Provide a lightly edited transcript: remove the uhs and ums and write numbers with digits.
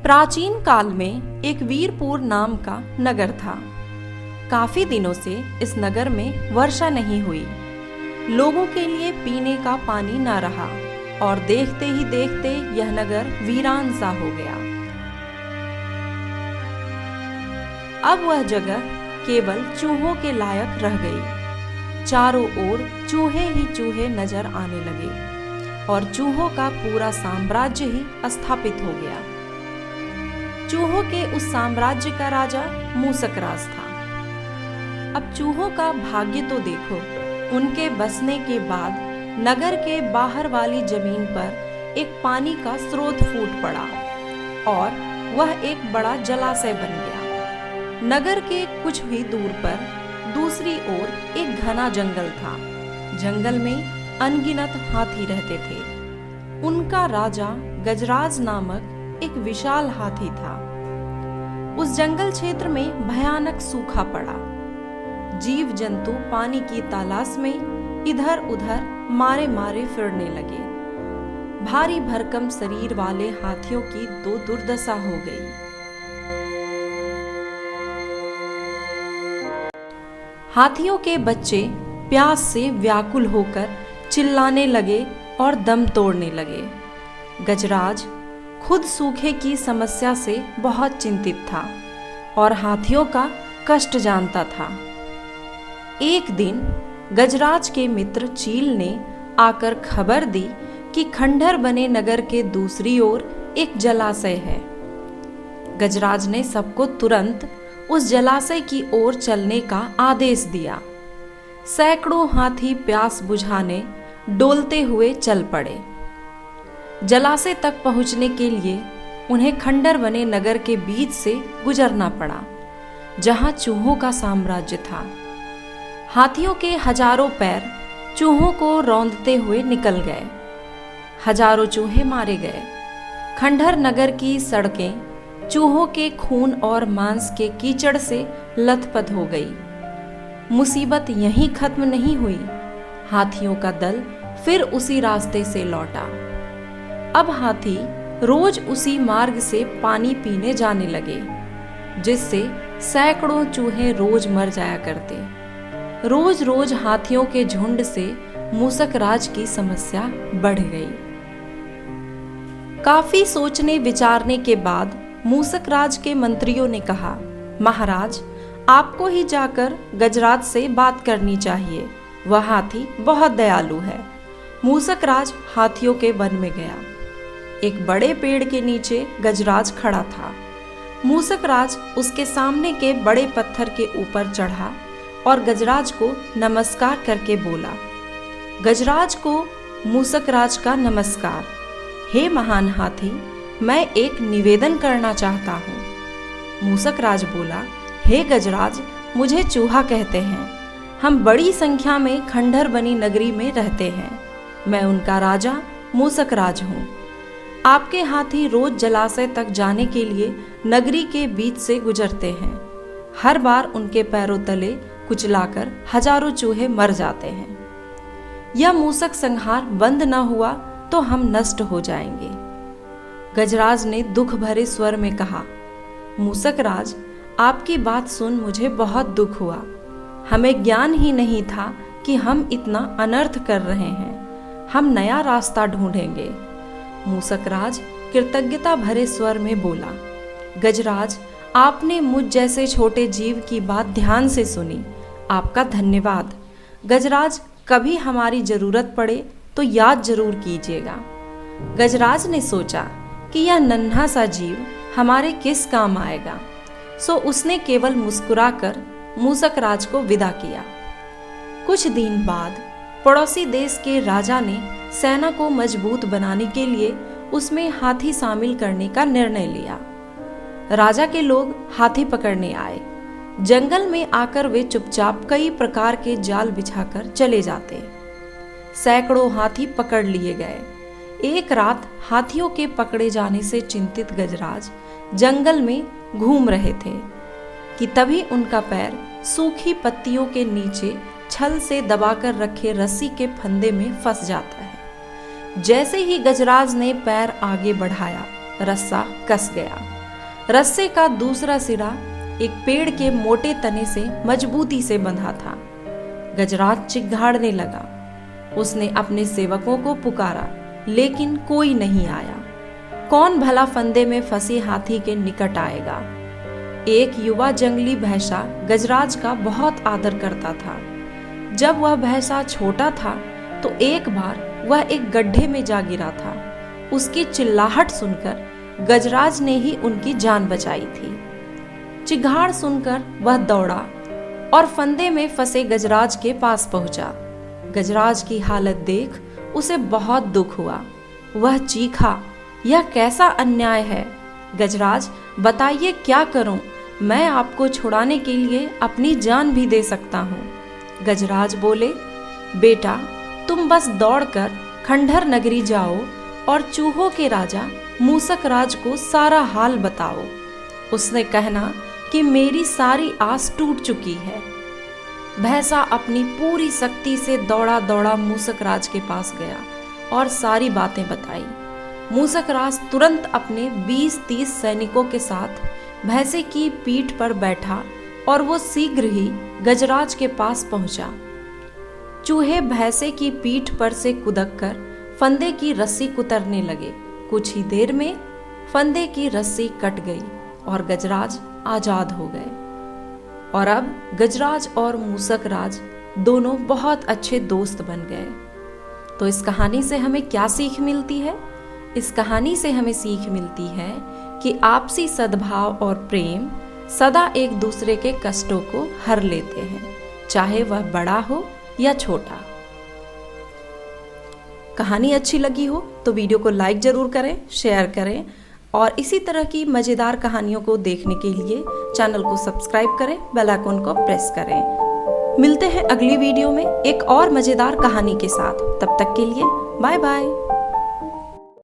प्राचीन काल में एक वीरपुर नाम का नगर था। काफी दिनों से इस नगर में वर्षा नहीं हुई। लोगों के लिए पीने का पानी न रहा और देखते ही देखते यह नगर वीरान सा हो गया। अब वह जगह केवल चूहों के लायक रह गई। चारों ओर चूहे ही चूहे नजर आने लगे और चूहों का पूरा साम्राज्य ही स्थापित हो गया। चूहों के उस साम्राज्य का राजा मूसक राज था। अब चूहों का भाग्य तो देखो, उनके बसने के बाद नगर के बाहर वाली जमीन पर एक पानी का स्रोत फूट पड़ा और वह एक बड़ा जलाशय बन गया। नगर के कुछ ही दूर पर दूसरी ओर एक घना जंगल था। जंगल में अनगिनत हाथी रहते थे। उनका राजा गजराज नामक एक विशाल हाथी था। उस जंगल क्षेत्र में भयानक सूखा पड़ा। जीव जंतु पानी की तलाश में इधर उधर मारे मारे फिरने लगे। भारी भरकम शरीर वाले हाथियों की तो दुर्दशा हो गई। हाथियों के बच्चे प्यास से व्याकुल होकर चिल्लाने लगे और दम तोड़ने लगे। गजराज खुद सूखे की समस्या से बहुत चिंतित था और हाथियों का कष्ट जानता था। एक दिन गजराज के मित्र चील ने आकर खबर दी कि खंडहर बने नगर के दूसरी ओर एक जलाशय है। गजराज ने सबको तुरंत उस जलाशय की ओर चलने का आदेश दिया। सैकड़ों हाथी प्यास बुझाने डोलते हुए चल पड़े। जलाशय तक पहुंचने के लिए उन्हें खंडहर बने नगर के बीच से गुजरना पड़ा, जहां चूहों का साम्राज्य था। हाथियों के हजारों पैर चूहों को रौंदते हुए निकल गए। हजारों चूहे मारे गए। खंडहर नगर की सड़कें चूहों के खून और मांस के कीचड़ से लथपथ हो गई। मुसीबत यहीं खत्म नहीं हुई। हाथियों का दल फिर उसी रास्ते से लौटा। अब हाथी रोज उसी मार्ग से पानी पीने जाने लगे, जिससे सैकड़ों चूहे रोज मर जाया करते। रोज रोज हाथियों के झुंड से मूसक राज की समस्या बढ़ गई। काफी सोचने विचारने के बाद मूसक राज के मंत्रियों ने कहा, महाराज, आपको ही जाकर गजराज से बात करनी चाहिए। वह हाथी बहुत दयालु है। मूसक राज हाथियों के वन में गया। एक बड़े पेड़ के नीचे गजराज खड़ा था। मूसक राज उसके सामने के बड़े पत्थर के ऊपर चढ़ा और गजराज को नमस्कार करके बोला। गजराज को मूसक राज का नमस्कार। हे महान हाथी, मैं एक निवेदन करना चाहता हूँ। मूसक राज बोला, हे गजराज, मुझे चूहा कहते हैं। हम बड़ी संख्या में खंडहर बनी नगरी में रहते हैं। मैं उनका राजा मूसक राज हूँ। आपके हाथी रोज जलाशय तक जाने के लिए नगरी के बीच से गुजरते हैं। हर बार उनके पैरों तले कुचलाकर हजारों चूहे मर जाते हैं। यह मूसक संहार बंद न हुआ तो हम नष्ट हो जाएंगे। गजराज ने दुख भरे स्वर में कहा, मूसक राज, आपकी बात सुन मुझे बहुत दुख हुआ। हमें ज्ञान ही नहीं था कि हम इतना अनर्थ कर रहे हैं। हम नया रास्ता ढूंढेंगे। मूसक राज कृतज्ञता भरे स्वर में बोला, गजराज, आपने मुझ जैसे छोटे जीव की बात ध्यान से सुनी। आपका धन्यवाद। गजराज, कभी हमारी जरूरत पड़े तो याद जरूर कीजिएगा। गजराज ने सोचा कि यह नन्हा सा जीव हमारे किस काम आएगा, सो उसने केवल मुस्कुराकर मूसक राज को विदा किया। कुछ दिन बाद पड़ोसी देश के राजा ने सेना को मजबूत बनाने के लिए उसमें हाथी शामिल करने का निर्णय लिया। राजा के लोग हाथी पकड़ने आए। जंगल में आकर वे चुपचाप कई प्रकार के जाल बिछाकर चले जाते। सैकड़ों हाथी पकड़ लिए गए। एक रात हाथियों के पकड़े जाने से चिंतित गजराज जंगल में घूम रहे थे कि तभी उनका पैर सूखी पत्तियों के नीचे छल से दबाकर रखे रस्सी के फंदे में फंस जाता है। जैसे ही गजराज ने पैर आगे बढ़ाया, रस्सा कस गया। रस्से का दूसरा सिरा एक पेड़ के मोटे तने से मजबूती से बंधा था। गजराज चिघाड़ने लगा। उसने अपने सेवकों को पुकारा, लेकिन कोई नहीं आया। कौन भला फंदे में फंसे हाथी के निकट आएगा? एक युवा जंगली भैंसा गजराज का बहुत आदर करता था। जब वह भैंसा छोटा था तो एक बार वह एक गड्ढे में जा गिरा था। उसकी चिल्लाहट सुनकर गजराज ने ही उनकी जान बचाई थी। चिघाड़ सुनकर वह दौड़ा और फंदे में फंसे गजराज के पास पहुंचा। गजराज की हालत देख उसे बहुत दुख हुआ। वह चीखा, यह कैसा अन्याय है? गजराज, बताइए क्या करूं? मैं आपको छुड़ाने के लिए अपनी जान भी दे सकता हूं। गजराज बोले, बेटा, तुम बस दौड़कर खंडहर नगरी जाओ और चूहों के राजा मूसक राज को सारा हाल बताओ। उसने कहना कि मेरी सारी आस टूट चुकी है। भैंसा अपनी पूरी शक्ति से दौड़ा दौड़ा मूसक राज के पास गया और सारी बातें बताई। मूसक राज तुरंत अपने 20-30 सैनिकों के साथ भैंसे की पीठ पर बैठा और वो शीघ्र ही गजराज के पास पहुंचा। चूहे भैंसे की पीठ पर से कूदकर फंदे की रस्सी कुतरने लगे। कुछ ही देर में फंदे की रस्सी कट गई और गजराज आजाद हो गए। और अब गजराज और मूसक राज दोनों बहुत अच्छे दोस्त बन गए। तो इस कहानी से हमें क्या सीख मिलती है? इस कहानी से हमें सीख मिलती है कि आपसी सद्भाव और प्रेम सदा एक दूसरे के कष्टों को हर लेते हैं, चाहे वह बड़ा हो या छोटा। कहानी अच्छी लगी हो तो वीडियो को लाइक जरूर करें, शेयर करें और इसी तरह की मज़ेदार कहानियों को देखने के लिए चैनल को सब्सक्राइब करें, बेल आइकन को प्रेस करें। मिलते हैं अगली वीडियो में एक और मज़ेदार कहानी के साथ। तब तक के लिए बाय बाय।